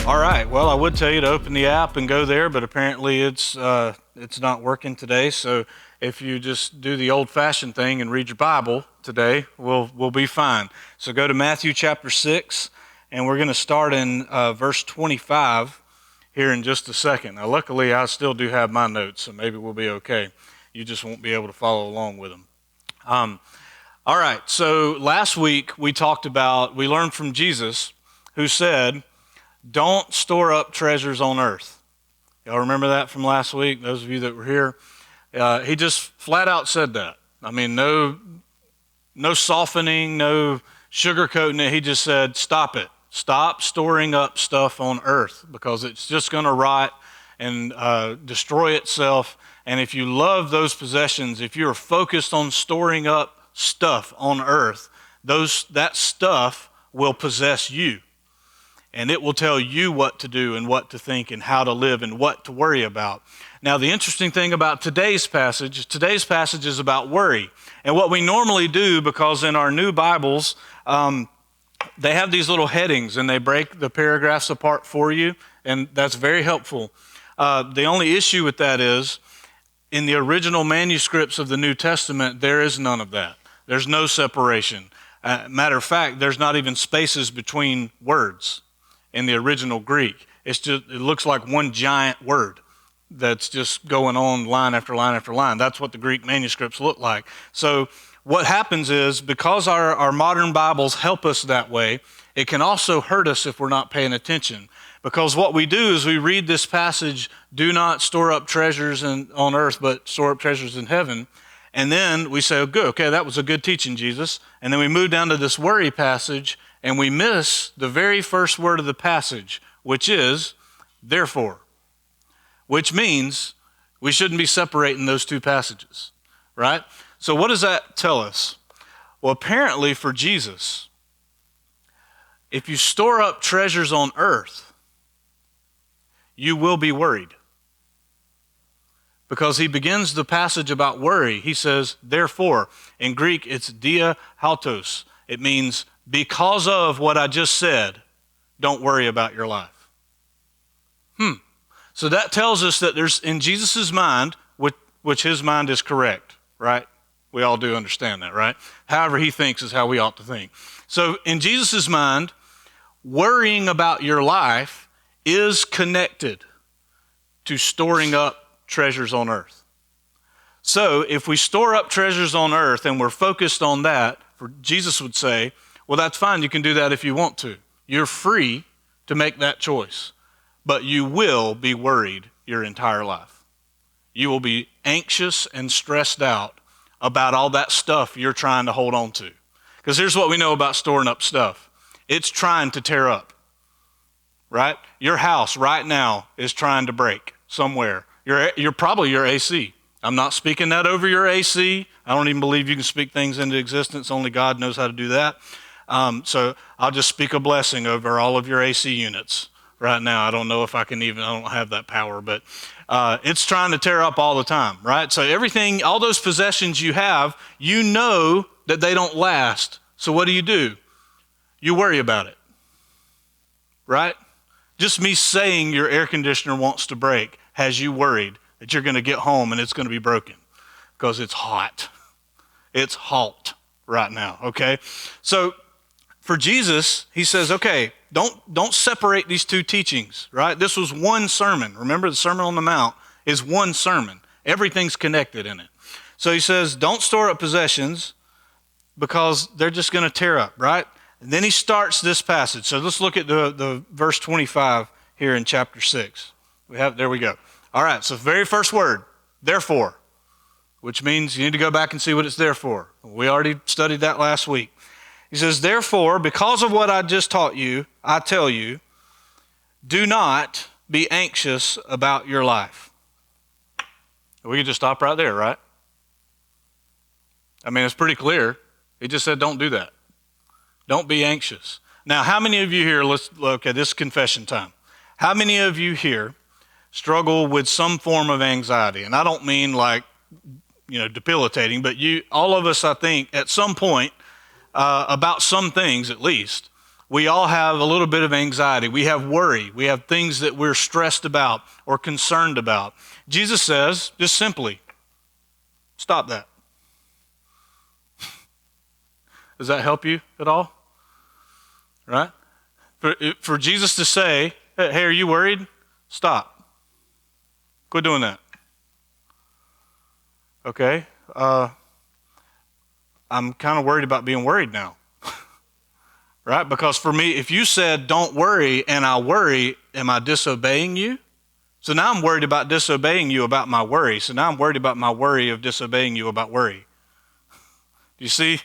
All right. Well, I would tell you to open the app and go there, but apparently it's not working today. So if you just do the old-fashioned thing and read your Bible today, we'll be fine. So go to Matthew chapter 6, and we're going to start in verse 25 here in just a second. Now, luckily, I still do have my notes, so maybe we'll be okay. You just won't be able to follow along with them. All right. So last week we learned from Jesus, who said, "Don't store up treasures on earth." Y'all remember that from last week? Those of you that were here, he just flat out said that. I mean, no softening, no sugarcoating it. He just said, "Stop it. Stop storing up stuff on earth because it's just going to rot and destroy itself. And if you love those possessions, if you're focused on storing up stuff on earth, that stuff will possess you. And it will tell you what to do and what to think and how to live and what to worry about." Now, the interesting thing about today's passage is about worry. And what we normally do, because in our new Bibles, they have these little headings and they break the paragraphs apart for you, and that's very helpful. The only issue with that is, in the original manuscripts of the New Testament, there is none of that. There's no separation. Matter of fact, there's not even spaces between words. In the original Greek, it looks like one giant word that's just going on line after line after line. That's what the Greek manuscripts look like. So what happens is, because our modern Bibles help us that way, it can also hurt us if we're not paying attention. Because what we do is we read this passage, "Do not store up treasures on earth, but store up treasures in heaven." And then we say, "Oh, good, okay, that was a good teaching, Jesus." And then we move down to this worry passage, and we miss the very first word of the passage, which is "therefore," which means we shouldn't be separating those two passages, right? So what does that tell us? Well, apparently for Jesus, if you store up treasures on earth, you will be worried. Because he begins the passage about worry. He says, "Therefore." In Greek, it's dia haltos. It means, because of what I just said, don't worry about your life. So that tells us that there's, in Jesus' mind, which his mind is correct, right? We all do understand that, right? However he thinks is how we ought to think. So in Jesus' mind, worrying about your life is connected to storing up treasures on earth. So if we store up treasures on earth and we're focused on that, Jesus would say, well, that's fine. You can do that if you want to. You're free to make that choice. But you will be worried your entire life. You will be anxious and stressed out about all that stuff you're trying to hold on to. Because here's what we know about storing up stuff. It's trying to tear up, right? Your house right now is trying to break somewhere. You're probably your AC. I'm not speaking that over your AC. I don't even believe you can speak things into existence. Only God knows how to do that. So I'll just speak a blessing over all of your AC units right now. I don't know if I don't have that power, but it's trying to tear up all the time, right? So everything, all those possessions you have, you know that they don't last. So what do? You worry about it, right? Just me saying your air conditioner wants to break has you worried that you're going to get home and it's going to be broken because it's hot. It's hot right now, okay? So for Jesus, he says, okay, don't separate these two teachings, right? This was one sermon. Remember, the Sermon on the Mount is one sermon. Everything's connected in it. So he says, don't store up possessions because they're just going to tear up, right? And then he starts this passage. So let's look at the verse 25 here in chapter 6. There we go. All right, so very first word, therefore, which means you need to go back and see what it's there for. We already studied that last week. He says, therefore, because of what I just taught you, I tell you, do not be anxious about your life. We could just stop right there, right? I mean, it's pretty clear. He just said, don't do that. Don't be anxious. Now, how many of you here, okay, this is confession time. How many of you here struggle with some form of anxiety? And I don't mean like, debilitating, but all of us, I think, at some point, about some things at least, We all have a little bit of anxiety. We have worry. We have things that we're stressed about or concerned about. Jesus says, just simply, stop that. Does that help you at all? Right? For Jesus to say, hey, are you worried? Stop. Quit doing that. Okay? I'm kind of worried about being worried now. Right? Because for me, if you said don't worry and I worry, am I disobeying you? So now I'm worried about disobeying you about my worry. So now I'm worried about my worry of disobeying you about worry. Do you see?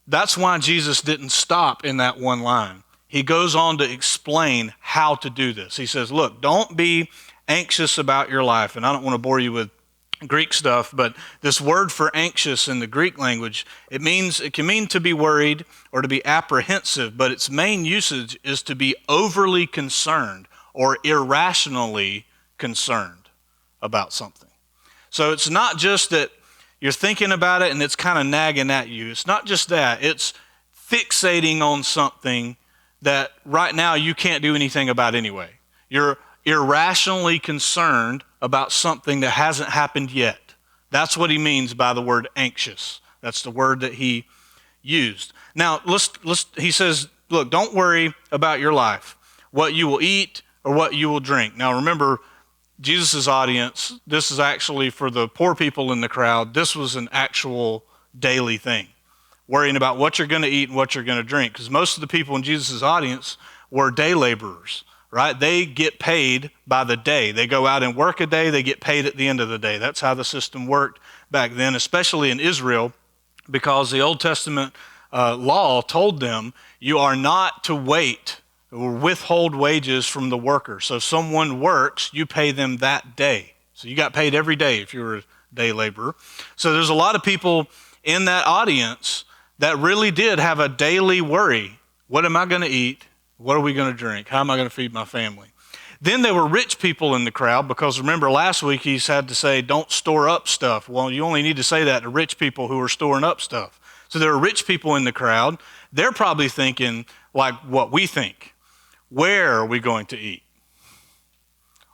That's why Jesus didn't stop in that one line. He goes on to explain how to do this. He says, look, don't be anxious about your life. And I don't want to bore you with Greek stuff, but this word for anxious in the Greek language, it can mean to be worried or to be apprehensive, but its main usage is to be overly concerned or irrationally concerned about something. So it's not just that you're thinking about it and it's kind of nagging at you. It's not just that. It's fixating on something that right now you can't do anything about anyway. You're irrationally concerned about something that hasn't happened yet. That's what he means by the word anxious. That's the word that he used. Now, he says, look, don't worry about your life, what you will eat or what you will drink. Now, remember, Jesus' audience, this is actually for the poor people in the crowd, this was an actual daily thing, worrying about what you're going to eat and what you're going to drink, because most of the people in Jesus' audience were day laborers, right? They get paid by the day. They go out and work a day, they get paid at the end of the day. That's how the system worked back then, especially in Israel, because the Old Testament law told them you are not to wait or withhold wages from the worker. So if someone works, you pay them that day. So you got paid every day if you were a day laborer. So there's a lot of people in that audience that really did have a daily worry. What am I going to eat? What are we going to drink? How am I going to feed my family? Then there were rich people in the crowd, because remember last week he's had to say, don't store up stuff. Well, you only need to say that to rich people who are storing up stuff. So there are rich people in the crowd. They're probably thinking like what we think. Where are we going to eat?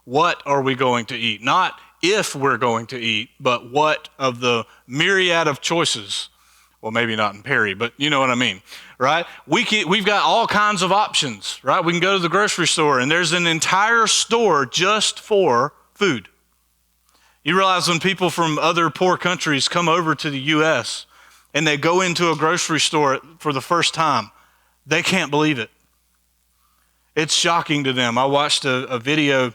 What are we going to eat? Not if we're going to eat, but what of the myriad of choices. Well, maybe not in Perry, but you know what I mean, right? We've got all kinds of options, right? We can go to the grocery store, and there's an entire store just for food. You realize when people from other poor countries come over to the U.S. and they go into a grocery store for the first time, they can't believe it. It's shocking to them. I watched a video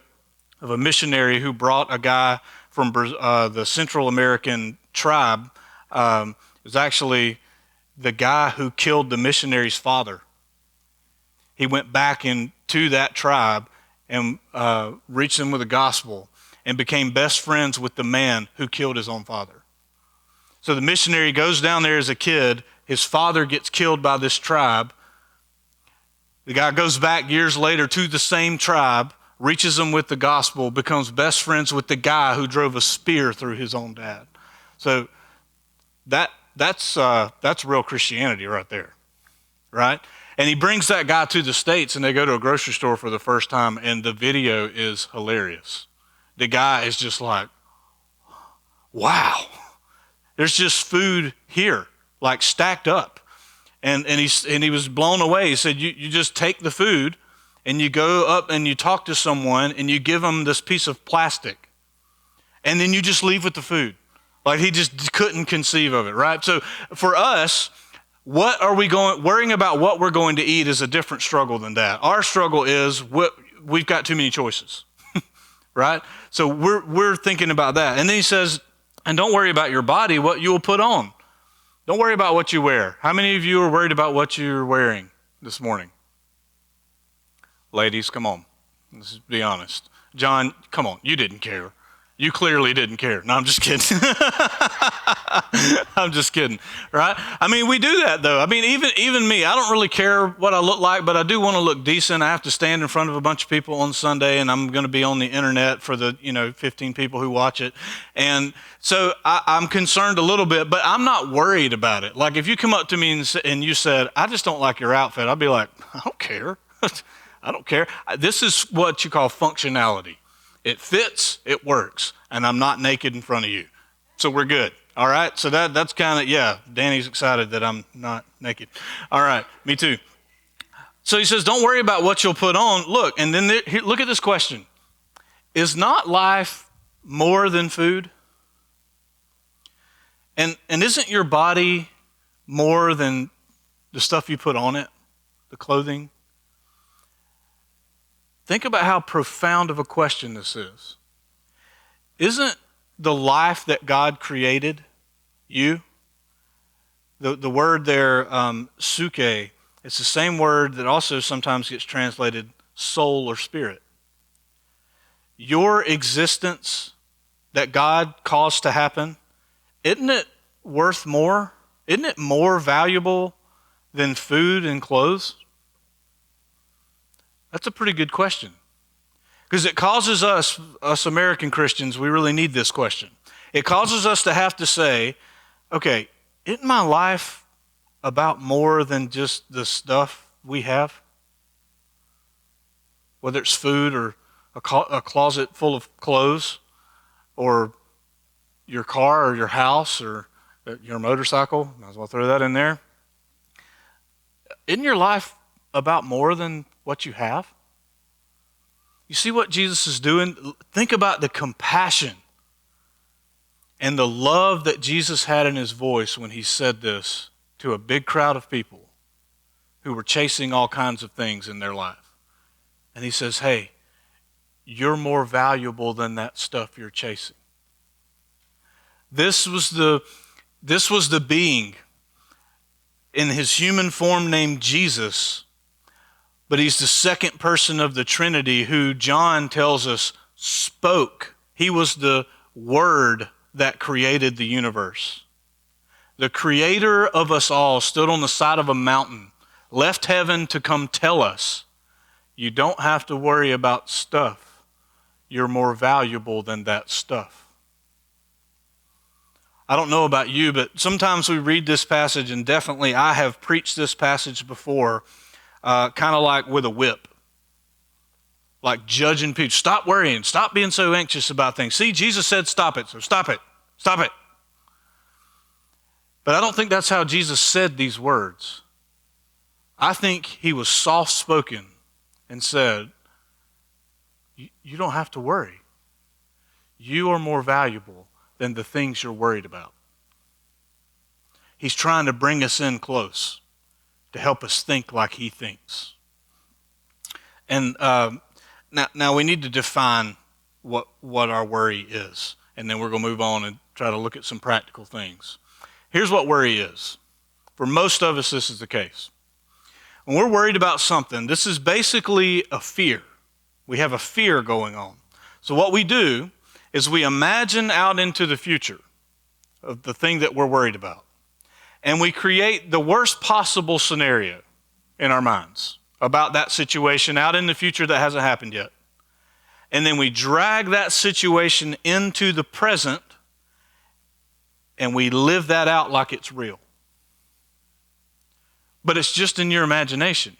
of a missionary who brought a guy from the Central American tribe. It was actually the guy who killed the missionary's father. He went back into that tribe and reached them with the gospel and became best friends with the man who killed his own father. So the missionary goes down there as a kid. His father gets killed by this tribe. The guy goes back years later to the same tribe, reaches them with the gospel, becomes best friends with the guy who drove a spear through his own dad. So that's real Christianity right there, right? And he brings that guy to the States, and they go to a grocery store for the first time, and the video is hilarious. The guy is just like, wow, there's just food here, like stacked up. And he was blown away. He said, you just take the food and you go up and you talk to someone and you give them this piece of plastic. And then you just leave with the food. Like he just couldn't conceive of it, right? So for us, worrying about what we're going to eat is a different struggle than that. Our struggle is we've got too many choices, right? So we're thinking about that. And then he says, and don't worry about your body, what you will put on. Don't worry about what you wear. How many of you are worried about what you're wearing this morning? Ladies, come on. Let's be honest. John, come on. You didn't care. You clearly didn't care. No, I'm just kidding. I'm just kidding, right? I mean, we do that though. I mean, even me, I don't really care what I look like, but I do want to look decent. I have to stand in front of a bunch of people on Sunday, and I'm going to be on the internet for the 15 people who watch it, and so I'm concerned a little bit, but I'm not worried about it. Like if you come up to me and you said, "I just don't like your outfit," I'd be like, "I don't care. I don't care." This is what you call functionality. It fits, it works, and I'm not naked in front of you. So we're good, all right? So that's kind of, yeah, Danny's excited that I'm not naked. All right, me too. So he says, don't worry about what you'll put on. Look, and then look at this question. Is not life more than food? And isn't your body more than the stuff you put on it, the clothing? Think about how profound of a question this is. Isn't the life that God created you? The word there, suke, it's the same word that also sometimes gets translated soul or spirit. Your existence that God caused to happen, isn't it worth more? Isn't it more valuable than food and clothes? That's a pretty good question. Because it causes us American Christians, we really need this question. It causes us to have to say, okay, isn't my life about more than just the stuff we have? Whether it's food or a closet full of clothes, or your car or your house or your motorcycle, might as well throw that in there. Isn't your life about more than what you have? You see what Jesus is doing? Think about the compassion and the love that Jesus had in his voice when he said this to a big crowd of people who were chasing all kinds of things in their life. And he says, hey, you're more valuable than that stuff you're chasing. This was the being in his human form named Jesus, but he's the second person of the Trinity who John tells us spoke. He was the Word that created the universe. The creator of us all stood on the side of a mountain, left heaven to come tell us, you don't have to worry about stuff. You're more valuable than that stuff. I don't know about you, but sometimes we read this passage, and definitely I have preached this passage before, kind of like with a whip. Like judging people. Stop worrying. Stop being so anxious about things. See, Jesus said stop it, so stop it. Stop it. But I don't think that's how Jesus said these words. I think he was soft-spoken and said, you don't have to worry. You are more valuable than the things you're worried about. He's trying to bring us in close to help us think like he thinks. And now we need to define what our worry is. And then we're going to move on and try to look at some practical things. Here's what worry is. For most of us, this is the case. When we're worried about something, this is basically a fear. We have a fear going on. So what we do is we imagine out into the future of the thing that we're worried about. And we create the worst possible scenario in our minds about that situation out in the future that hasn't happened yet. And then we drag that situation into the present and we live that out like it's real. But it's just in your imagination.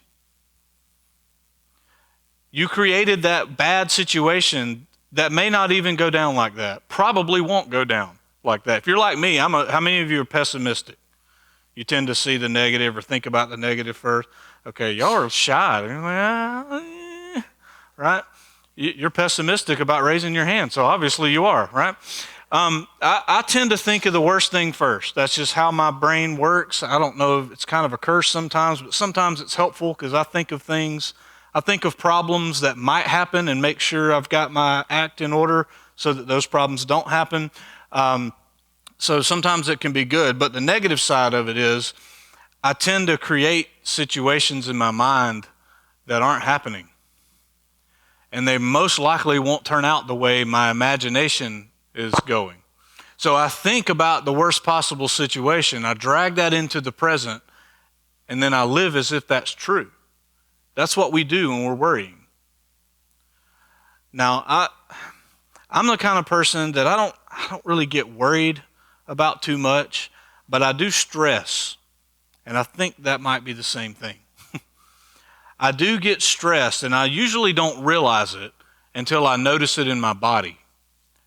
You created that bad situation that may not even go down like that. Probably won't go down like that. If you're like me, how many of you are pessimistic? You tend to see the negative or think about the negative first. Okay, y'all are shy. Right? You're pessimistic about raising your hand, so obviously you are, right? I tend to think of the worst thing first. That's just how my brain works. I don't know if it's kind of a curse sometimes, but sometimes it's helpful because I think of things. I think of problems that might happen and make sure I've got my act in order so that those problems don't happen. So sometimes it can be good, but the negative side of it is I tend to create situations in my mind that aren't happening. and they most likely won't turn out the way my imagination is going. So I think about the worst possible situation. I drag that into the present, and then I live as if that's true. That's what we do when we're worrying. Now, I'm the kind of person that I don't really get worried about too much, but I do stress, and I think that might be the same thing. I do get stressed, and I usually don't realize it until I notice it in my body.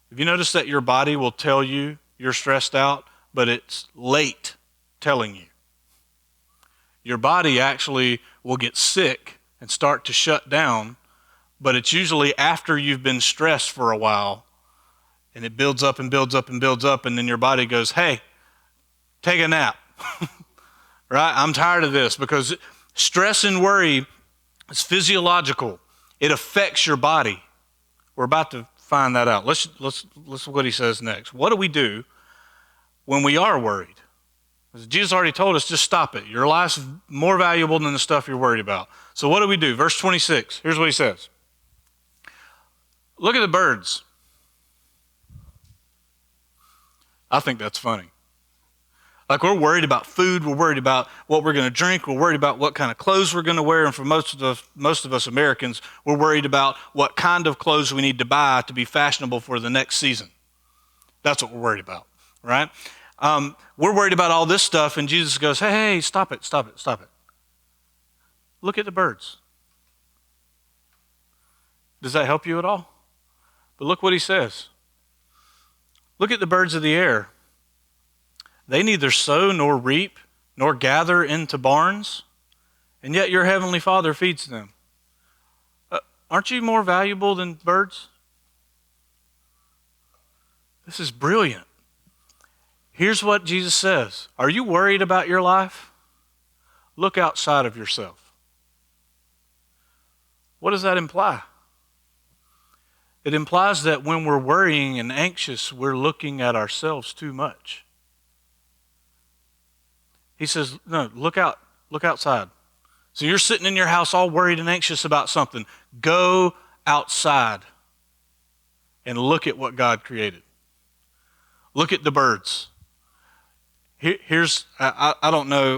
Have you noticed that your body will tell you you're stressed out, but it's late telling you? Your body actually will get sick and start to shut down, but it's usually after you've been stressed for a while, and it builds up and builds up and builds up, and then your body goes, hey, take a nap. Right? I'm tired of this, because stress and worry is physiological. It affects your body. We're about to find that out. Let's look what he says next. What do we do when we are worried? Jesus already told us, just stop it. Your life's more valuable than the stuff you're worried about. So what do we do? Verse 26, here's what he says. Look at the birds. I think that's funny. Like, we're worried about food, we're worried about what we're going to drink, we're worried about what kind of clothes we're going to wear, and for most of us Americans, we're worried about what kind of clothes we need to buy to be fashionable for the next season. That's what we're worried about, right? We're worried about all this stuff, and Jesus goes, hey, stop it. Look at the birds. Does that help you at all? But look what he says. Look at the birds of the air. They neither sow nor reap nor gather into barns, and yet your heavenly Father feeds them. Aren't you more valuable than birds? This is brilliant. Here's what Jesus says. Are you worried about your life? Look outside of yourself. What does that imply? It implies that when we're worrying and anxious, we're looking at ourselves too much. He says, no, look outside. So you're sitting in your house all worried and anxious about something. Go outside and look at what God created. Look at the birds. I don't know,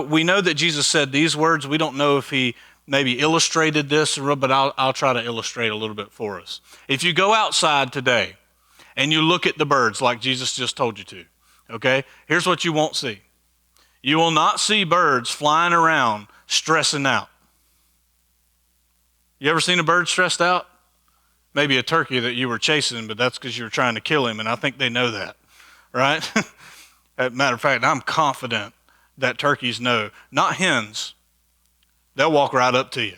we know that Jesus said these words. We don't know if he maybe illustrated this, but I'll try to illustrate a little bit for us. If you go outside today and you look at the birds like Jesus just told you to, okay, here's what you won't see. You will not see birds flying around stressing out. You ever seen a bird stressed out? Maybe a turkey that you were chasing, but that's because you were trying to kill him, and I think they know that, right? As a matter of fact, I'm confident that turkeys know. Not hens. They'll walk right up to you.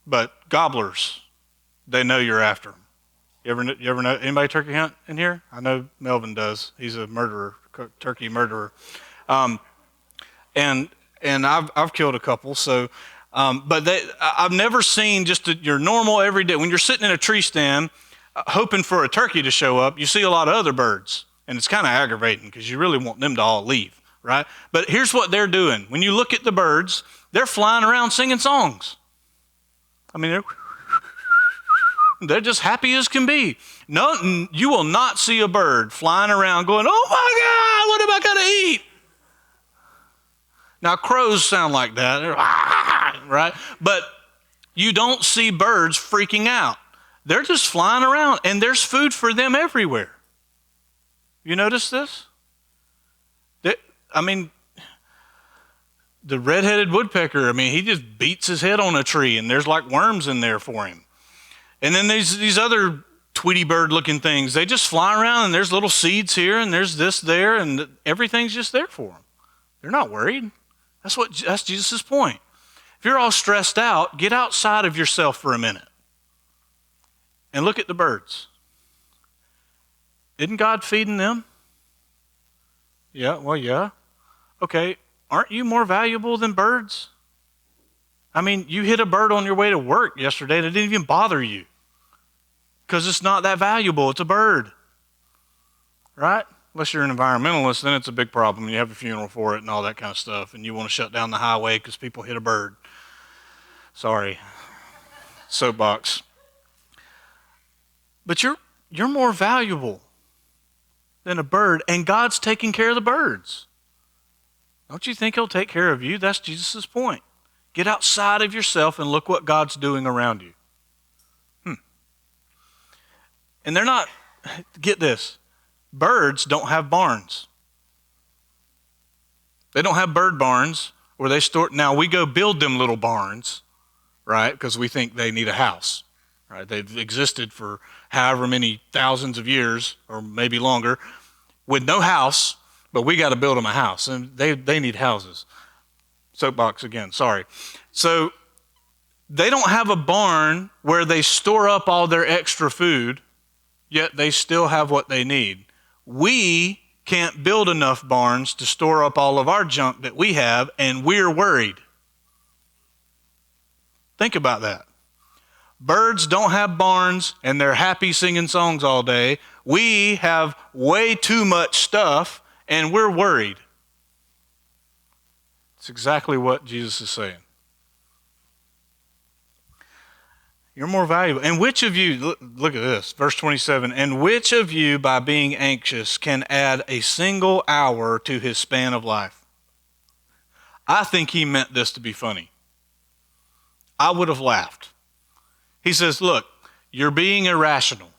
But gobblers, they know you're after them. You ever know anybody turkey hunt in here? I know Melvin does. He's a murderer, turkey murderer. And I've killed a couple. So, but I've never seen just your normal everyday. When you're sitting in a tree stand, hoping for a turkey to show up, you see a lot of other birds, and it's kind of aggravating because you really want them to all leave, right? But here's what they're doing. When you look at the birds, they're flying around singing songs. I mean, they're just happy as can be. No, you will not see a bird flying around going, "Oh my God, what am I going to eat?" Now, crows sound like that, right? But you don't see birds freaking out. They're just flying around, and there's food for them everywhere. You notice this? The red-headed woodpecker, he just beats his head on a tree, and there's like worms in there for him. And then these other Tweety bird-looking things, they just fly around, and there's little seeds here, and there's this there, and everything's just there for them. They're not worried. That's Jesus' point. If you're all stressed out, get outside of yourself for a minute and look at the birds. Isn't God feeding them? Yeah. Okay, aren't you more valuable than birds? You hit a bird on your way to work yesterday and it didn't even bother you because it's not that valuable. It's a bird, right? Unless you're an environmentalist, then it's a big problem. You have a funeral for it and all that kind of stuff, and you want to shut down the highway because people hit a bird. Sorry. soapbox. But you're more valuable than a bird, and God's taking care of the birds. Don't you think he'll take care of you? That's Jesus' point. Get outside of yourself and look what God's doing around you. And they're not, get this, birds don't have barns. They don't have bird barns where they store. Now, we go build them little barns, right, because we think they need a house. Right? They've existed for however many thousands of years, or maybe longer, with no house, but we got to build them a house, and they need houses. Soapbox again, sorry. So they don't have a barn where they store up all their extra food, yet they still have what they need. We can't build enough barns to store up all of our junk that we have, and we're worried. Think about that. Birds don't have barns, and they're happy singing songs all day. We have way too much stuff, and we're worried. It's exactly what Jesus is saying. You're more valuable. And which of you, look at this, verse 27, and which of you by being anxious can add a single hour to his span of life? I think he meant this to be funny. I would have laughed. He says, look, you're being irrational.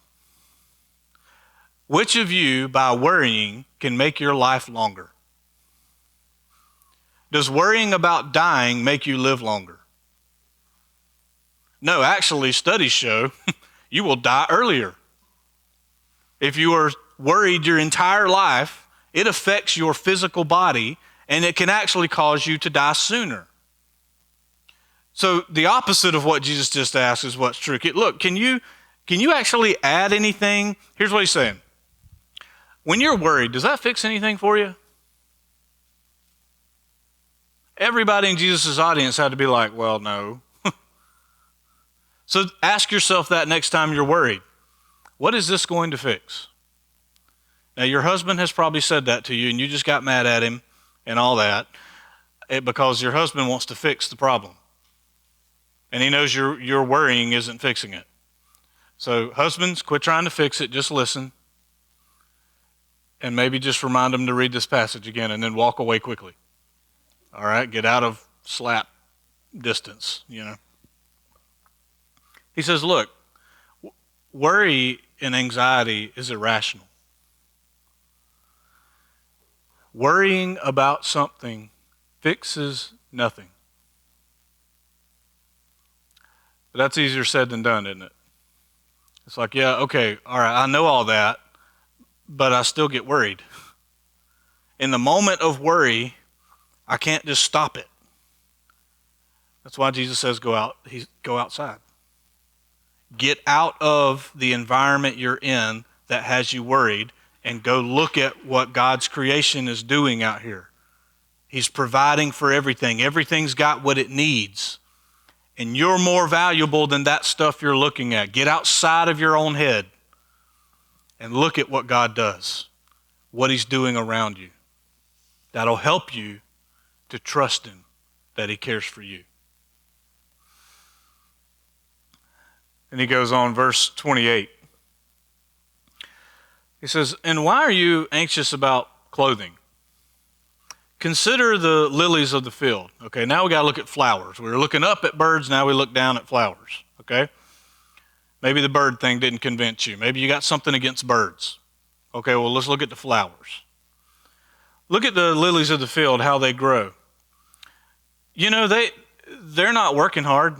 Which of you by worrying can make your life longer? Does worrying about dying make you live longer? No, actually, studies show you will die earlier. If you are worried your entire life, it affects your physical body, and it can actually cause you to die sooner. So the opposite of what Jesus just asked is what's true. Look, can you actually add anything? Here's what he's saying. When you're worried, does that fix anything for you? Everybody in Jesus' audience had to be like, well, no. So ask yourself that next time you're worried. What is this going to fix? Now, your husband has probably said that to you, and you just got mad at him and all that because your husband wants to fix the problem. And he knows your worrying isn't fixing it. So husbands, quit trying to fix it. Just listen. And maybe just remind them to read this passage again and then walk away quickly. All right? Get out of slap distance, you know. He says, look, worry and anxiety is irrational. Worrying about something fixes nothing. But that's easier said than done, isn't it? It's like, yeah, okay, all right, I know all that, but I still get worried. In the moment of worry, I can't just stop it. That's why Jesus says go outside. Get out of the environment you're in that has you worried and go look at what God's creation is doing out here. He's providing for everything. Everything's got what it needs. And you're more valuable than that stuff you're looking at. Get outside of your own head and look at what God does, what he's doing around you. That'll help you to trust him that he cares for you. And he goes on, verse 28. He says, and why are you anxious about clothing? Consider the lilies of the field. Okay, now we got to look at flowers. We were looking up at birds, now we look down at flowers. Okay? Maybe the bird thing didn't convince you. Maybe you got something against birds. Okay, well, let's look at the flowers. Look at the lilies of the field, how they grow. You know, they're not working hard.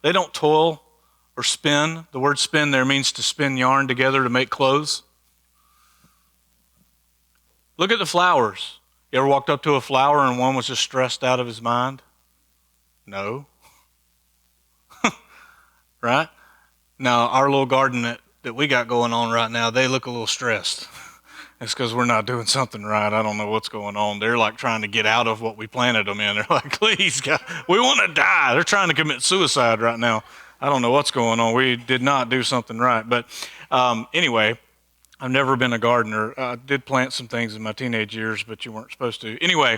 They don't toil or spin. The word spin there means to spin yarn together to make clothes. Look at the flowers. You ever walked up to a flower and one was just stressed out of his mind? No. Right? Now, our little garden that we got going on right now, they look a little stressed. It's because we're not doing something right. I don't know what's going on. They're like trying to get out of what we planted them in. They're like, please, God, we want to die. They're trying to commit suicide right now. I don't know what's going on. We did not do something right. But anyway, I've never been a gardener. I did plant some things in my teenage years, but you weren't supposed to. Anyway,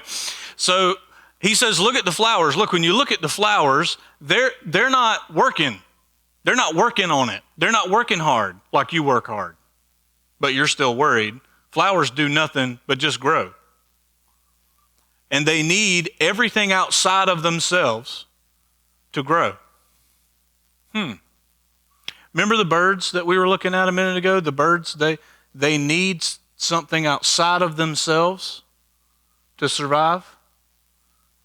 so He says, look at the flowers. Look, when you look at the flowers, they're not working. They're not working on it. They're not working hard like you work hard. But you're still worried. Flowers do nothing but just grow. And they need everything outside of themselves to grow. Remember the birds that we were looking at a minute ago? The birds, they need something outside of themselves to survive.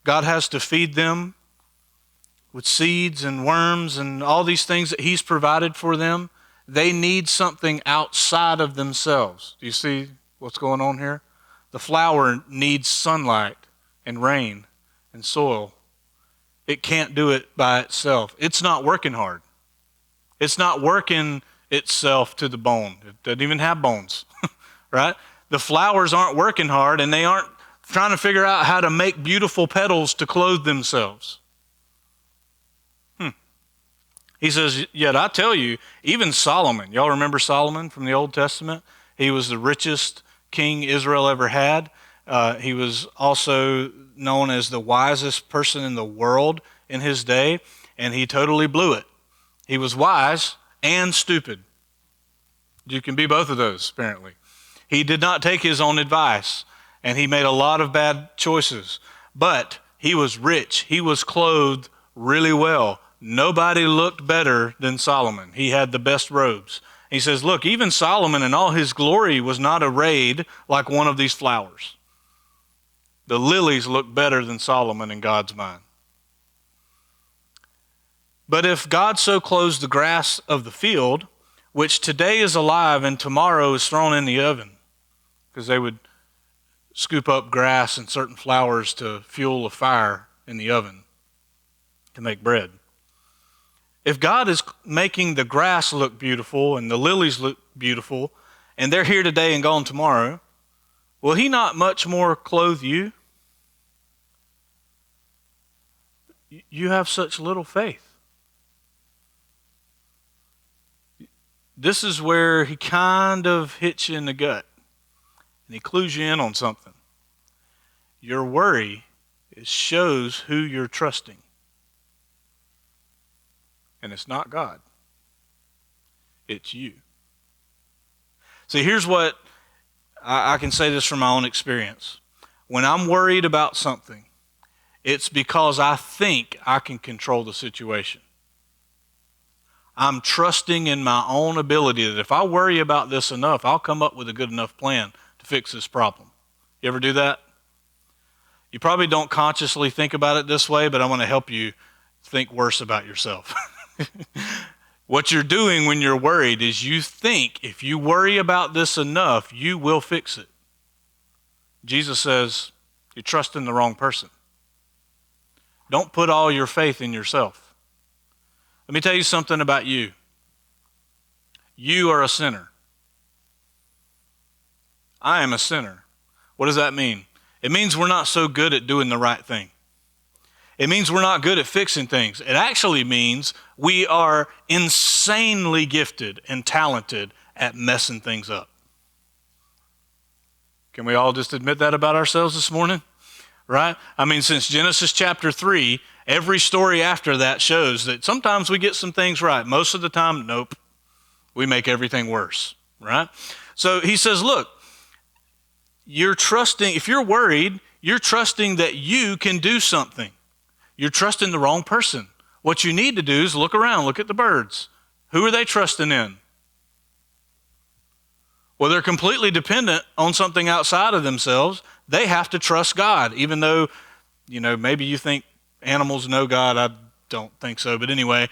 God has to feed them with seeds and worms and all these things that he's provided for them. They need something outside of themselves. Do you see what's going on here? The flower needs sunlight and rain and soil. It can't do it by itself. It's not working hard. It's not working itself to the bone. It doesn't even have bones, right? The flowers aren't working hard, and they aren't trying to figure out how to make beautiful petals to clothe themselves. He says, yet I tell you, even Solomon, y'all remember Solomon from the Old Testament? He was the richest king Israel ever had. He was also known as the wisest person in the world in his day, and he totally blew it. He was wise and stupid. You can be both of those, apparently. He did not take his own advice, and he made a lot of bad choices. But he was rich. He was clothed really well. Nobody looked better than Solomon. He had the best robes. He says, look, even Solomon in all his glory was not arrayed like one of these flowers. The lilies look better than Solomon in God's mind. But if God so clothes the grass of the field, which today is alive and tomorrow is thrown in the oven, because they would scoop up grass and certain flowers to fuel a fire in the oven to make bread. If God is making the grass look beautiful and the lilies look beautiful, and they're here today and gone tomorrow, will he not much more clothe you? You have such little faith. This is where he kind of hits you in the gut, and he clues you in on something. Your worry shows who you're trusting. And it's not God. It's you. See, here's what I can say this from my own experience. When I'm worried about something, it's because I think I can control the situation. I'm trusting in my own ability that if I worry about this enough, I'll come up with a good enough plan to fix this problem. You ever do that? You probably don't consciously think about it this way, but I want to help you think worse about yourself. What you're doing when you're worried is you think if you worry about this enough, you will fix it. Jesus says, you're trusting the wrong person. Don't put all your faith in yourself. Let me tell you something about you. You are a sinner. I am a sinner. What does that mean? It means we're not so good at doing the right thing. It means we're not good at fixing things. It actually means we are insanely gifted and talented at messing things up. Can we all just admit that about ourselves this morning? Right? I mean, since Genesis chapter 3, every story after that shows that sometimes we get some things right. Most of the time, nope. We make everything worse, right? So he says, look, you're trusting, if you're worried, you're trusting that you can do something. You're trusting the wrong person. What you need to do is look around, look at the birds. Who are they trusting in? Well, they're completely dependent on something outside of themselves. They have to trust God, even though, maybe you think animals know God. I don't think so. But anyway,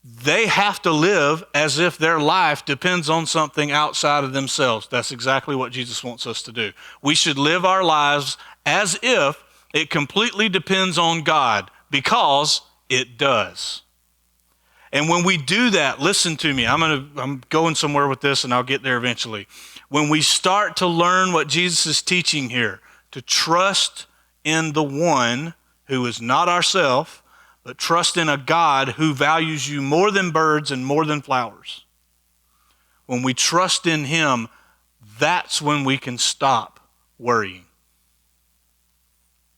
they have to live as if their life depends on something outside of themselves. That's exactly what Jesus wants us to do. We should live our lives as if it completely depends on God, because it does. And when we do that, listen to me. I'm going somewhere with this, and I'll get there eventually. When we start to learn what Jesus is teaching here, to trust in the one who is not ourself, but trust in a God who values you more than birds and more than flowers. When we trust in him, that's when we can stop worrying.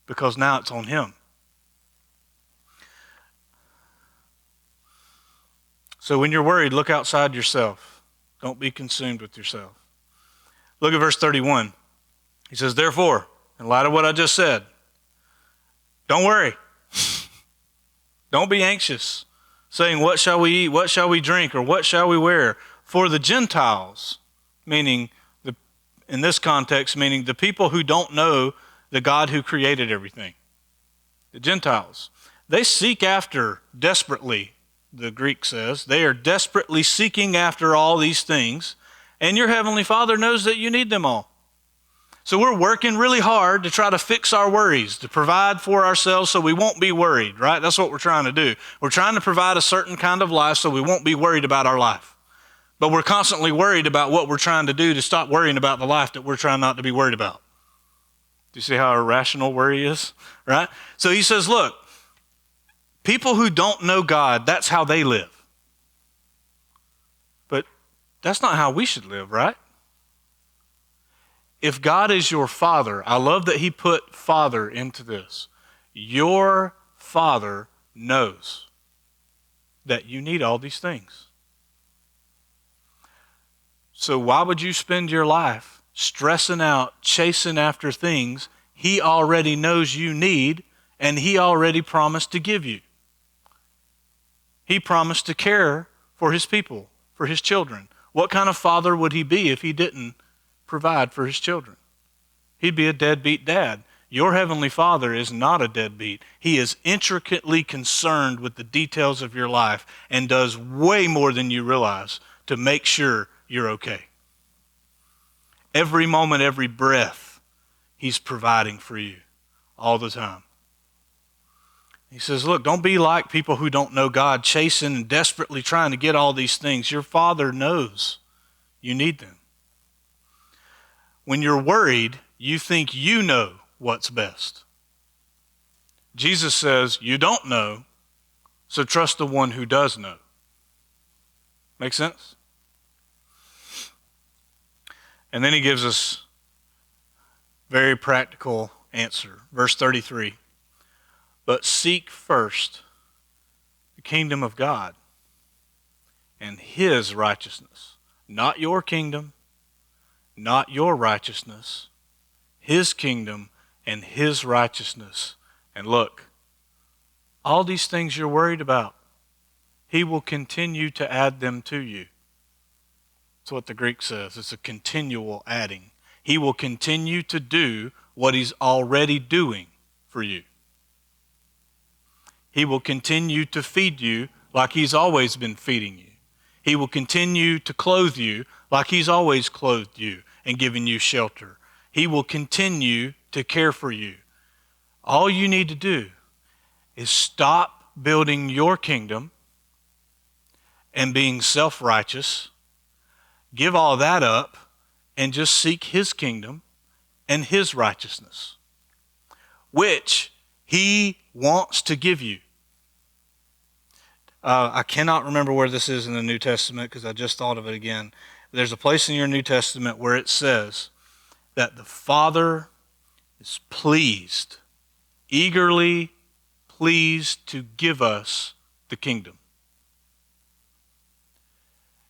Because now it's on him. So when you're worried, look outside yourself. Don't be consumed with yourself. Look at verse 31. He says, therefore, in light of what I just said, don't worry. Don't be anxious, saying, what shall we eat? What shall we drink? Or what shall we wear? For the Gentiles, meaning, in this context, meaning the people who don't know the God who created everything. The Gentiles. They seek after desperately, the Greek says. They are desperately seeking after all these things. And your Heavenly Father knows that you need them all. So we're working really hard to try to fix our worries, to provide for ourselves so we won't be worried, right? That's what we're trying to do. We're trying to provide a certain kind of life so we won't be worried about our life. But we're constantly worried about what we're trying to do to stop worrying about the life that we're trying not to be worried about. Do you see how irrational worry is, right? So he says, look, people who don't know God, that's how they live. But that's not how we should live, right? If God is your Father, I love that he put Father into this. Your Father knows that you need all these things. So why would you spend your life stressing out, chasing after things he already knows you need and he already promised to give you? He promised to care for his people, for his children. What kind of father would he be if he didn't provide for his children? He'd be a deadbeat dad. Your Heavenly Father is not a deadbeat. He is intricately concerned with the details of your life and does way more than you realize to make sure you're okay. Every moment, every breath, he's providing for you all the time. He says, look, don't be like people who don't know God, chasing and desperately trying to get all these things. Your Father knows you need them. When you're worried, you think you know what's best. Jesus says, you don't know, so trust the one who does know. Make sense? And then he gives us a very practical answer. Verse 33. But seek first the kingdom of God and his righteousness. Not your kingdom, not your righteousness. His kingdom and his righteousness. And look, all these things you're worried about, he will continue to add them to you. That's what the Greek says. It's a continual adding. He will continue to do what he's already doing for you. He will continue to feed you like he's always been feeding you. He will continue to clothe you like he's always clothed you and given you shelter. He will continue to care for you. All you need to do is stop building your kingdom and being self-righteous. Give all that up and just seek his kingdom and his righteousness, which he wants to give you. I cannot remember where this is in the New Testament because I just thought of it again. There's a place in your New Testament where it says that the Father is pleased, eagerly pleased to give us the kingdom.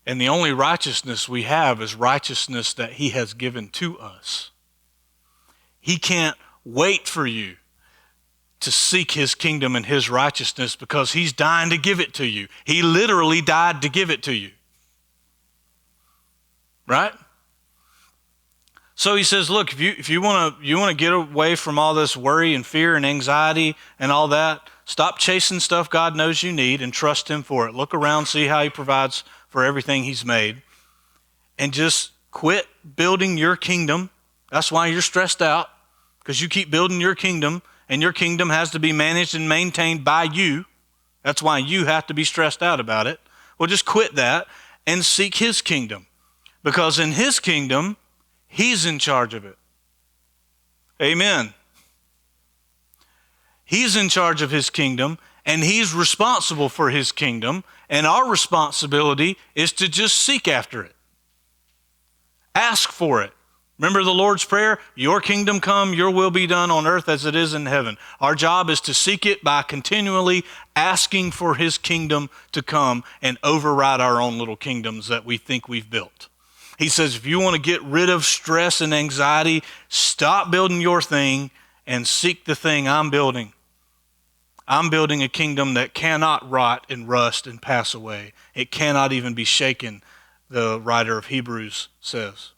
And the only righteousness we have is righteousness that he has given to us. He can't wait for you to seek his kingdom and his righteousness because he's dying to give it to you. He literally died to give it to you. Right? So he says, look, if you want to get away from all this worry and fear and anxiety and all that, stop chasing stuff God knows you need and trust him for it. Look around, see how he provides for everything he's made, and just quit building your kingdom. That's why you're stressed out, because you keep building your kingdom, and your kingdom has to be managed and maintained by you. That's why you have to be stressed out about it. Well, just quit that and seek his kingdom, because in his kingdom, he's in charge of it. Amen. He's in charge of his kingdom, and he's responsible for his kingdom, and our responsibility is to just seek after it. Ask for it. Remember the Lord's Prayer? Your kingdom come, your will be done on earth as it is in heaven. Our job is to seek it by continually asking for his kingdom to come and override our own little kingdoms that we think we've built. He says, if you want to get rid of stress and anxiety, stop building your thing and seek the thing I'm building. I'm building a kingdom that cannot rot and rust and pass away. It cannot even be shaken, the writer of Hebrews says.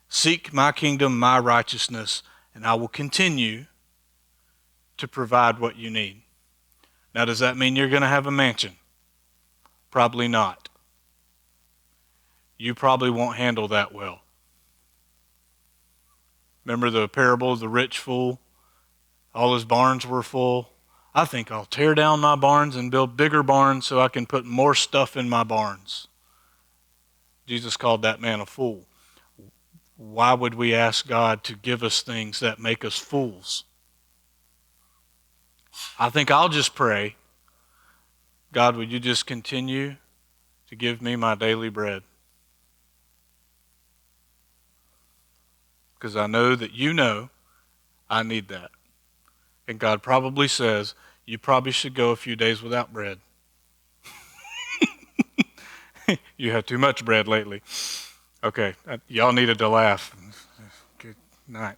Seek my kingdom, my righteousness, and I will continue to provide what you need. Now, does that mean you're going to have a mansion? Probably not. You probably won't handle that well. Remember the parable of the rich fool? All his barns were full. I think I'll tear down my barns and build bigger barns so I can put more stuff in my barns. Jesus called that man a fool. Why would we ask God to give us things that make us fools? I think I'll just pray, God, would you just continue to give me my daily bread? Because I know that you know I need that. And God probably says, you probably should go a few days without bread. You had too much bread lately. Okay, y'all needed to laugh. Good night.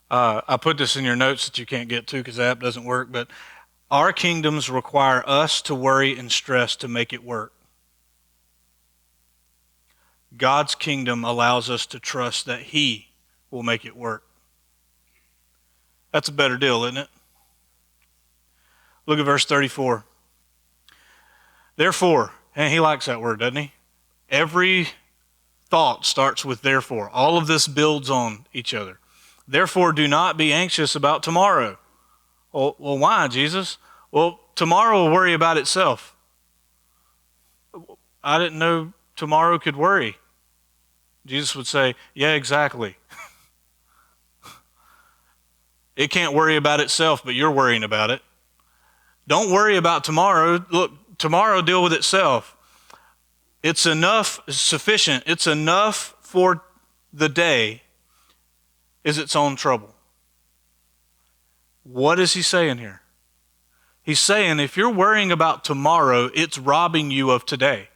I put this in your notes that you can't get to because the app doesn't work, but our kingdoms require us to worry and stress to make it work. God's kingdom allows us to trust that he will make it work. That's a better deal, isn't it? Look at verse 34. Therefore, and he likes that word, doesn't he? Every thought starts with therefore. All of this builds on each other. Therefore, do not be anxious about tomorrow. Well, why, Jesus? Well, tomorrow will worry about itself. I didn't know tomorrow could worry. Jesus would say, yeah, exactly. It can't worry about itself, but you're worrying about it. Don't worry about tomorrow. Look, tomorrow deal with itself. It's enough, it's sufficient. It's enough for the day is its own trouble. What is he saying here? He's saying if you're worrying about tomorrow, it's robbing you of today.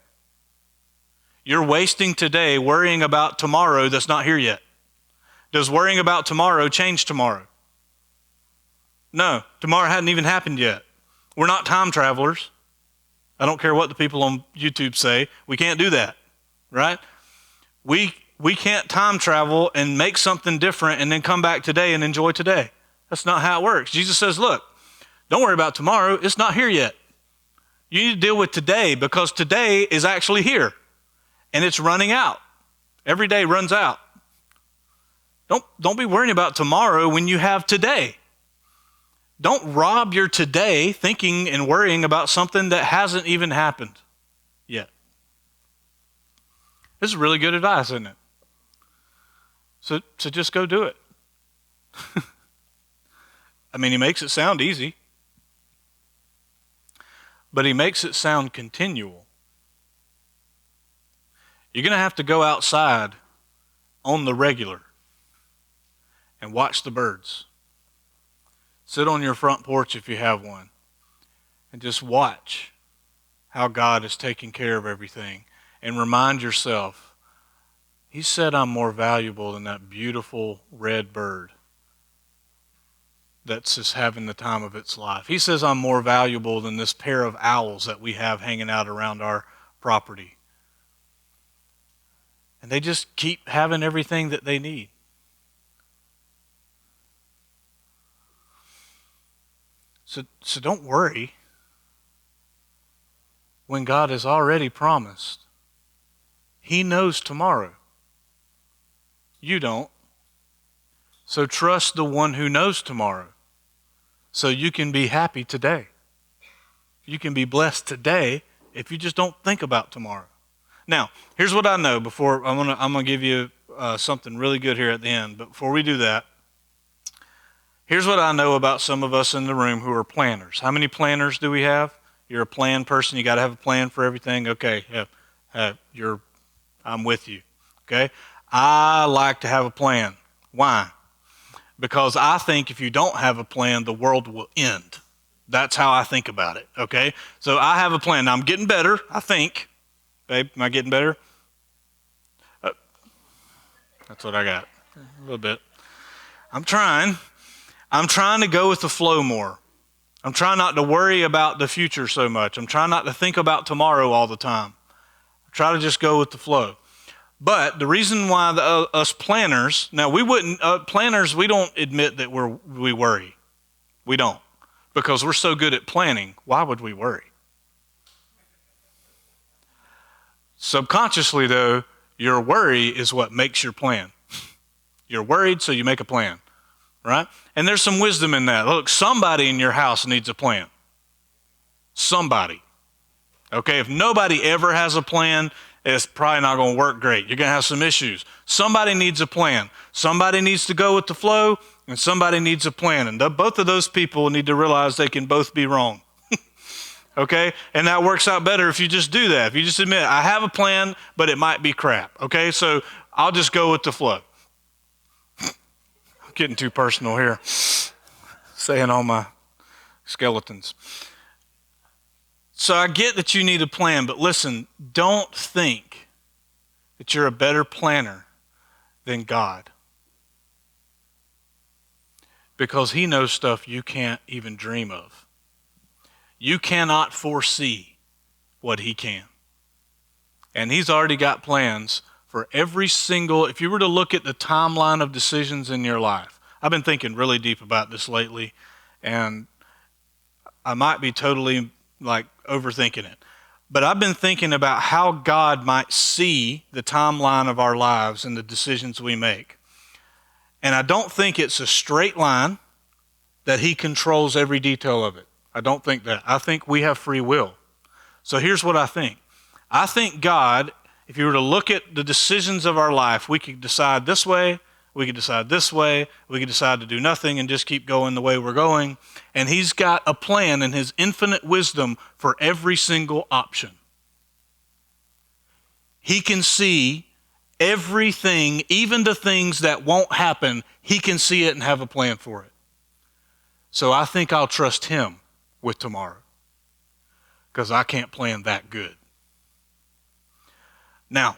You're wasting today worrying about tomorrow that's not here yet. Does worrying about tomorrow change tomorrow? No, tomorrow hadn't even happened yet. We're not time travelers. I don't care what the people on YouTube say. We can't do that, right? We can't time travel and make something different and then come back today and enjoy today. That's not how it works. Jesus says, look, don't worry about tomorrow. It's not here yet. You need to deal with today because today is actually here and it's running out. Every day runs out. Don't be worrying about tomorrow when you have today. Don't rob your today thinking and worrying about something that hasn't even happened yet. This is really good advice, isn't it? So just go do it. I mean, he makes it sound easy, but he makes it sound continual. You're going to have to go outside on the regular and watch the birds. Sit on your front porch if you have one and just watch how God is taking care of everything and remind yourself, he said I'm more valuable than that beautiful red bird that's just having the time of its life. He says I'm more valuable than this pair of owls that we have hanging out around our property. And they just keep having everything that they need. So don't worry when God has already promised. He knows tomorrow. You don't. So trust the one who knows tomorrow so you can be happy today. You can be blessed today if you just don't think about tomorrow. Now, here's what I know before I'm gonna give you something really good here at the end. But before we do that, here's what I know about some of us in the room who are planners. How many planners do we have? You're a plan person. You got to have a plan for everything. Okay, I'm with you. Okay, I like to have a plan. Why? Because I think if you don't have a plan, the world will end. That's how I think about it, okay? So I have a plan. Now, I'm getting better, I think. Babe, am I getting better? That's what I got. A little bit. I'm trying. I'm trying to go with the flow more. I'm trying not to worry about the future so much. I'm trying not to think about tomorrow all the time. I try to just go with the flow. But the reason why us planners, now we wouldn't, planners, we don't admit that we worry. We don't. Because we're so good at planning, why would we worry? Subconsciously, though, your worry is what makes your plan. You're worried, so you make a plan, right? And there's some wisdom in that. Look, somebody in your house needs a plan. Somebody. Okay, if nobody ever has a plan, it's probably not going to work great. You're going to have some issues. Somebody needs a plan. Somebody needs to go with the flow, and somebody needs a plan. And both of those people need to realize they can both be wrong. Okay? And that works out better if you just do that. If you just admit, I have a plan, but it might be crap. Okay? So I'll just go with the flow. I'm getting too personal here. Saying all my skeletons. So I get that you need a plan, but listen, don't think that you're a better planner than God. Because He knows stuff you can't even dream of. You cannot foresee what He can. And He's already got plans for every single, if you were to look at the timeline of decisions in your life. I've been thinking really deep about this lately, and I might be totally overthinking it. But I've been thinking about how God might see the timeline of our lives and the decisions we make. And I don't think it's a straight line that He controls every detail of it. I don't think that. I think we have free will. So here's what I think. I think God, if you were to look at the decisions of our life, we could decide this way, we could decide this way, we could decide to do nothing and just keep going the way we're going. And He's got a plan in His infinite wisdom for every single option. He can see everything, even the things that won't happen, He can see it and have a plan for it. So I think I'll trust Him with tomorrow because I can't plan that good. Now,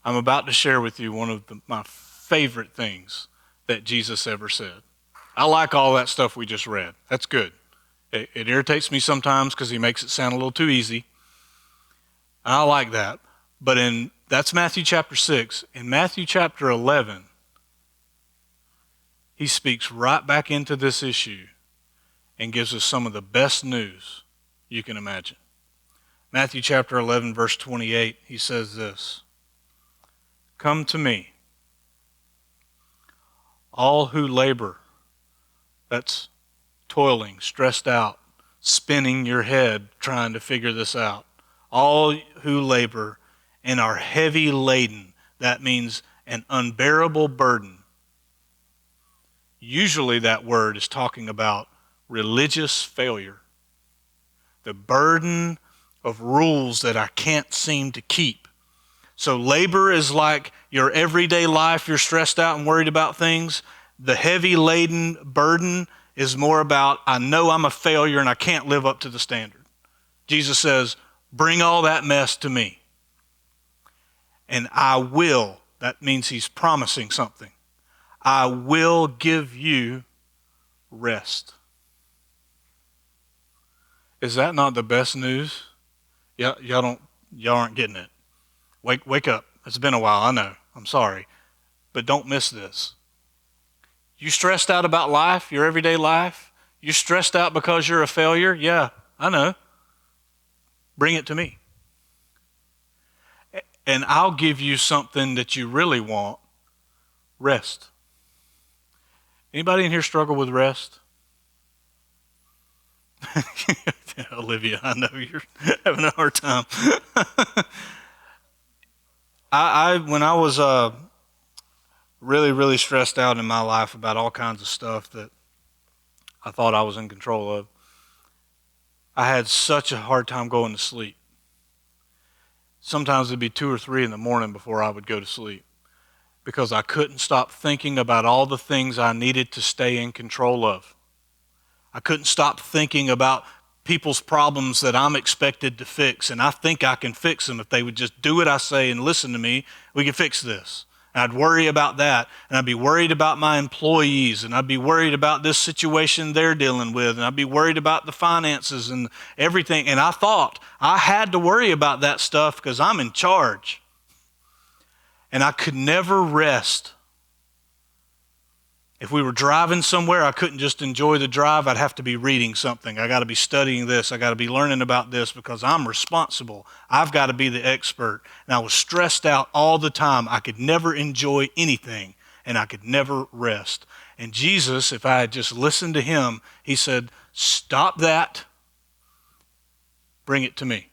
I'm about to share with you one of my favorite things that Jesus ever said. I like all that stuff we just read. That's good. It irritates me sometimes because He makes it sound a little too easy. I like that. But that's Matthew chapter 6. In Matthew chapter 11, He speaks right back into this issue and gives us some of the best news you can imagine. Matthew chapter 11, verse 28, He says this, "Come to me, all who labor," that's toiling, stressed out, spinning your head trying to figure this out. "All who labor and are heavy laden," that means an unbearable burden. Usually that word is talking about religious failure. The burden of rules that I can't seem to keep. So labor is like your everyday life. You're stressed out and worried about things. The heavy laden burden is more about, I know I'm a failure and I can't live up to the standard. Jesus says, bring all that mess to me. And I will, that means He's promising something. I will give you rest. Is that not the best news? Y'all aren't getting it. Wake up. It's been a while, I know. I'm sorry. But don't miss this. You stressed out about life, your everyday life? You stressed out because you're a failure? Yeah, I know. Bring it to me. And I'll give you something that you really want, rest. Anybody in here struggle with rest? Olivia, I know you're having a hard time. When I was really, really stressed out in my life about all kinds of stuff that I thought I was in control of, I had such a hard time going to sleep. sometimes it'd be 2 or 3 in the morning before I would go to sleep, because I couldn't stop thinking about all the things I needed to stay in control of. I couldn't stop thinking about people's problems that I'm expected to fix, and I think I can fix them. If they would just do what I say and listen to me, we can fix this. And I'd worry about that, and I'd be worried about my employees, and I'd be worried about this situation they're dealing with, and I'd be worried about the finances and everything. And I thought I had to worry about that stuff because I'm in charge. And I could never rest. If we were driving somewhere, I couldn't just enjoy the drive. I'd have to be reading something. I got to be studying this. I got to be learning about this because I'm responsible. I've got to be the expert. And I was stressed out all the time. I could never enjoy anything, and I could never rest. And Jesus, if I had just listened to him, he said, stop that. Bring it to me.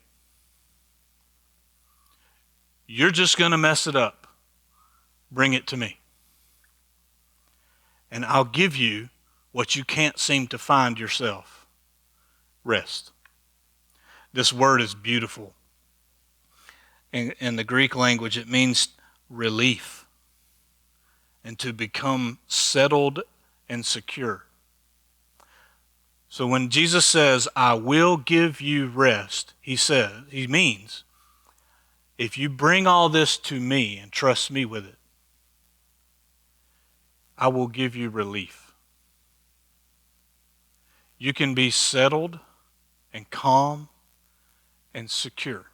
You're just going to mess it up. Bring it to me. And I'll give you what you can't seem to find yourself. Rest. This word is beautiful. In the Greek language, it means relief and to become settled and secure. So when Jesus says, I will give you rest, he means, if you bring all this to me and trust me with it, I will give you relief. You can be settled and calm and secure.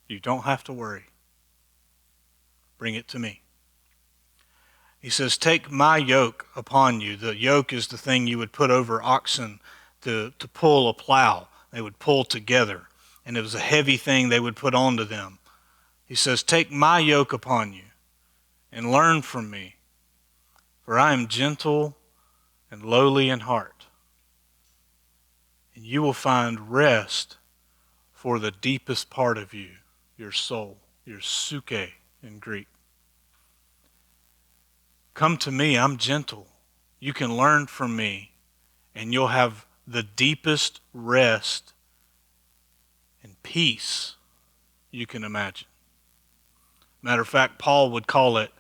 You don't have to worry. Bring it to me. He says, take my yoke upon you. The yoke is the thing you would put over oxen to pull a plow. They would pull together. And it was a heavy thing they would put onto them. He says, take my yoke upon you and learn from me, for I am gentle and lowly in heart, and you will find rest for the deepest part of you, your soul, your suke in Greek. Come to me, I'm gentle. You can learn from me, and you'll have the deepest rest and peace you can imagine. Matter of fact, Paul would call it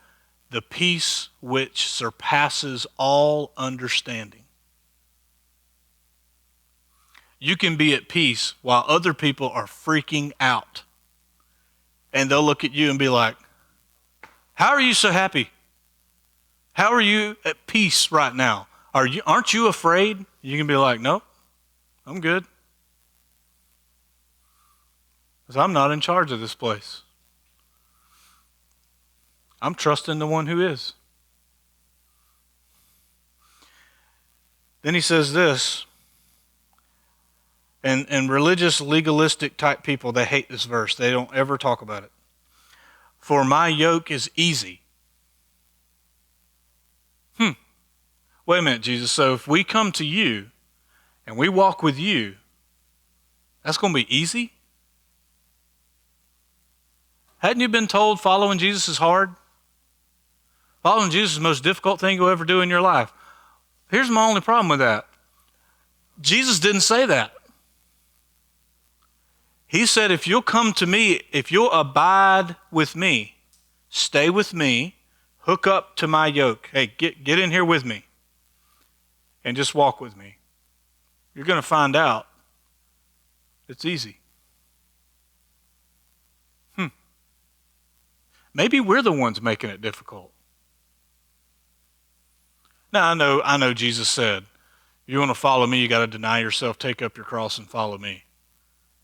the peace which surpasses all understanding. You can be at peace while other people are freaking out. And they'll look at you and be like, how are you so happy? How are you at peace right now? Aren't you afraid? You can be like, no, I'm good. Because I'm not in charge of this place. I'm trusting the one who is. Then he says this, and religious, legalistic type people, they hate this verse. They don't ever talk about it. For my yoke is easy. Wait a minute, Jesus. So if we come to you and we walk with you, that's going to be easy? Hadn't you been told following Jesus is hard? Following Jesus is the most difficult thing you'll ever do in your life. Here's my only problem with that. Jesus didn't say that. He said, if you'll come to me, if you'll abide with me, stay with me, hook up to my yoke. Hey, get in here with me and just walk with me. You're going to find out it's easy. Maybe we're the ones making it difficult. Now, I know Jesus said, if you want to follow me, you got to deny yourself, take up your cross, and follow me.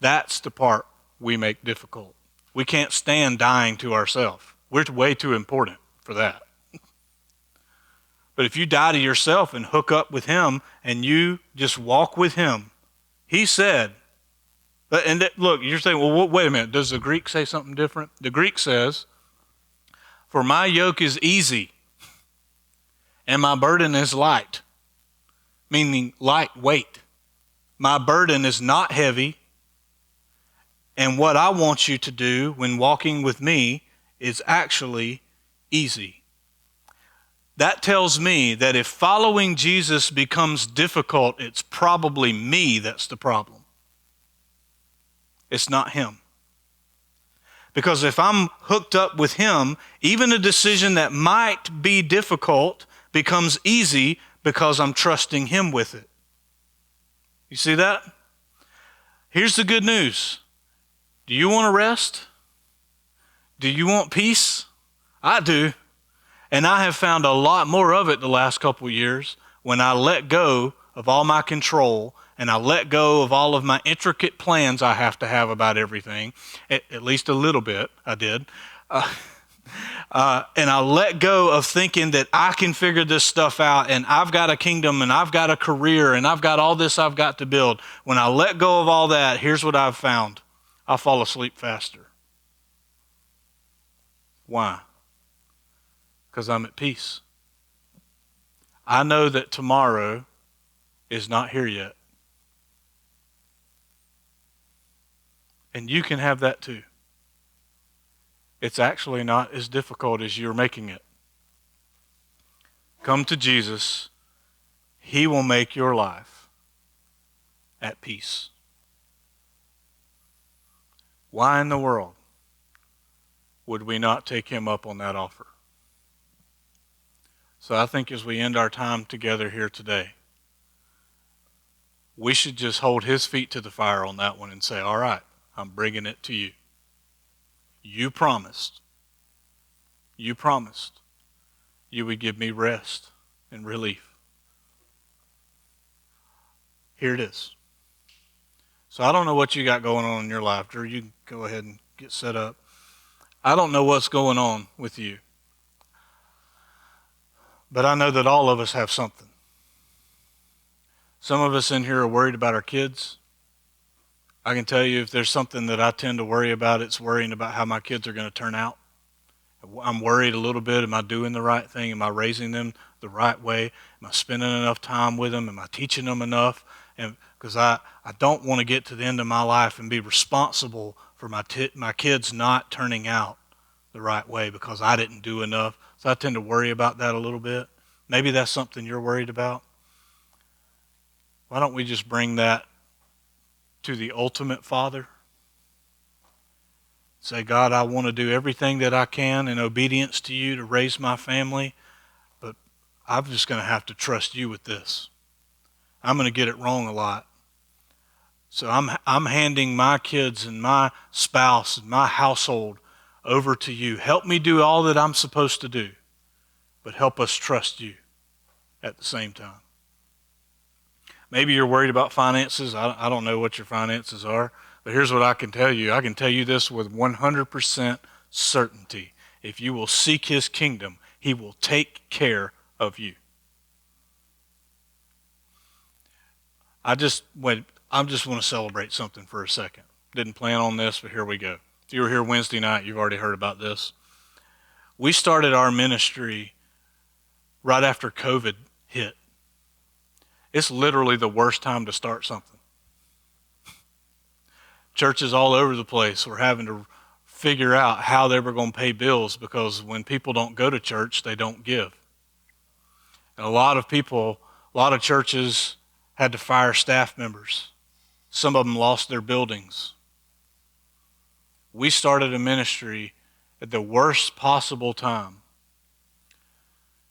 That's the part we make difficult. We can't stand dying to ourselves. We're way too important for that. But if you die to yourself and hook up with him and you just walk with him, he said, look, you're saying, well, wait a minute, does the Greek say something different? The Greek says, for my yoke is easy and my burden is light, meaning lightweight. My burden is not heavy, and what I want you to do when walking with me is actually easy. That tells me that if following Jesus becomes difficult, it's probably me that's the problem. It's not him. Because if I'm hooked up with him, even a decision that might be difficult becomes easy because I'm trusting him with it. You see that? Here's the good news. Do you want to rest? Do you want peace? I do. And I have found a lot more of it the last couple of years when I let go of all my control and I let go of all of my intricate plans I have to have about everything, at least a little bit I did. And I let go of thinking that I can figure this stuff out and I've got a kingdom and I've got a career and I've got all this I've got to build. When I let go of all that, here's what I've found. I fall asleep faster. Why? Because I'm at peace. I know that tomorrow is not here yet. And you can have that too. It's actually not as difficult as you're making it. Come to Jesus. He will make your life at peace. Why in the world would we not take him up on that offer? So I think as we end our time together here today, we should just hold his feet to the fire on that one and say, all right, I'm bringing it to you. You promised you would give me rest and relief. Here it is. So I don't know what you got going on in your life. Drew, you can go ahead and get set up. I don't know what's going on with you. But I know that all of us have something. Some of us in here are worried about our kids. I can tell you if there's something that I tend to worry about, it's worrying about how my kids are going to turn out. I'm worried a little bit. Am I doing the right thing? Am I raising them the right way? Am I spending enough time with them? Am I teaching them enough? And because I don't want to get to the end of my life and be responsible for my kids not turning out the right way because I didn't do enough. So I tend to worry about that a little bit. Maybe that's something you're worried about. Why don't we just bring that to the ultimate Father? Say, God, I want to do everything that I can in obedience to you to raise my family, but I'm just going to have to trust you with this. I'm going to get it wrong a lot. So I'm handing my kids and my spouse and my household over to you. Help me do all that I'm supposed to do, but help us trust you at the same time. Maybe you're worried about finances. I don't know what your finances are, but here's what I can tell you. I can tell you this with 100% certainty. If you will seek his kingdom, he will take care of you. I just want to celebrate something for a second. Didn't plan on this, but here we go. If you were here Wednesday night, you've already heard about this. We started our ministry right after COVID hit. It's literally the worst time to start something. Churches all over the place were having to figure out how they were going to pay bills because when people don't go to church, they don't give. And a lot of churches had to fire staff members. Some of them lost their buildings. We started a ministry at the worst possible time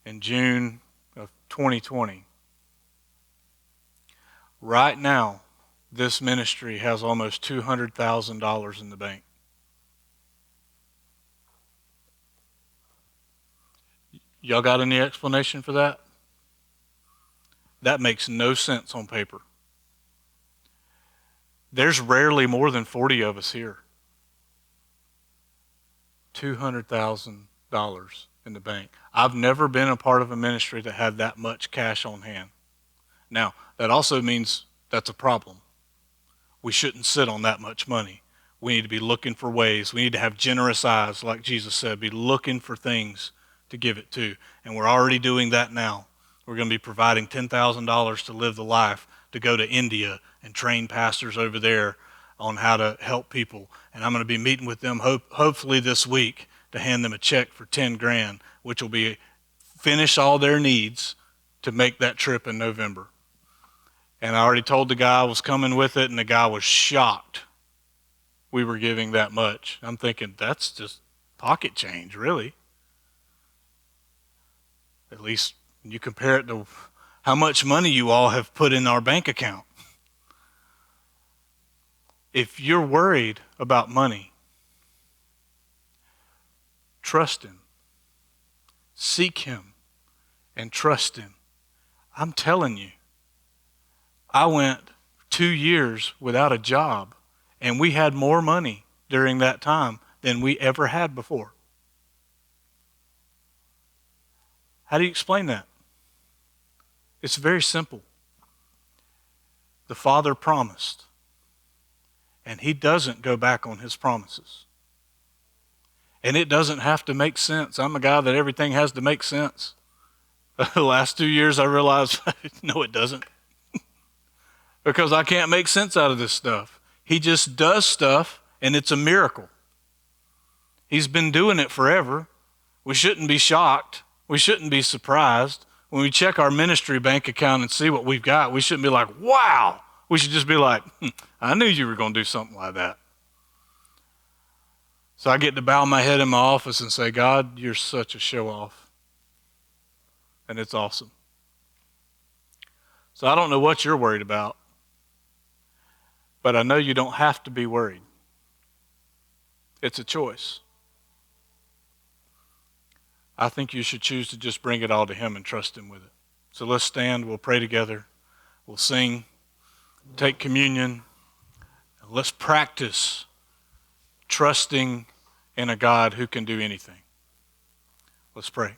in June of 2020. Right now, this ministry has almost $200,000 in the bank. Y'all got any explanation for that? That makes no sense on paper. There's rarely more than 40 of us here. $200,000 in the bank. I've never been a part of a ministry that had that much cash on hand. Now, that also means that's a problem. We shouldn't sit on that much money. We need to be looking for ways. We need to have generous eyes, like Jesus said, be looking for things to give it to. And we're already doing that now. We're going to be providing $10,000 to live the life, to go to India and train pastors over there on how to help people. And I'm going to be meeting with them hopefully this week to hand them a check for $10,000, which will be finish all their needs to make that trip in November. And I already told the guy I was coming with it, and the guy was shocked we were giving that much. I'm thinking, that's just pocket change, really. At least when you compare it to how much money you all have put in our bank account. If you're worried about money, trust Him. Seek Him and trust Him. I'm telling you, I went 2 years without a job, and we had more money during that time than we ever had before. How do you explain that? It's very simple. The Father promised, and He doesn't go back on His promises. And it doesn't have to make sense. I'm a guy that everything has to make sense. The last 2 years I realized, no, it doesn't. Because I can't make sense out of this stuff. He just does stuff, and it's a miracle. He's been doing it forever. We shouldn't be shocked. We shouldn't be surprised. When we check our ministry bank account and see what we've got, we shouldn't be like, wow. We should just be like, I knew you were going to do something like that. So I get to bow my head in my office and say, God, you're such a show-off. And it's awesome. So I don't know what you're worried about, but I know you don't have to be worried. It's a choice. I think you should choose to just bring it all to Him and trust Him with it. So let's stand, we'll pray together, we'll sing, take communion, and let's practice trusting in a God who can do anything. Let's pray.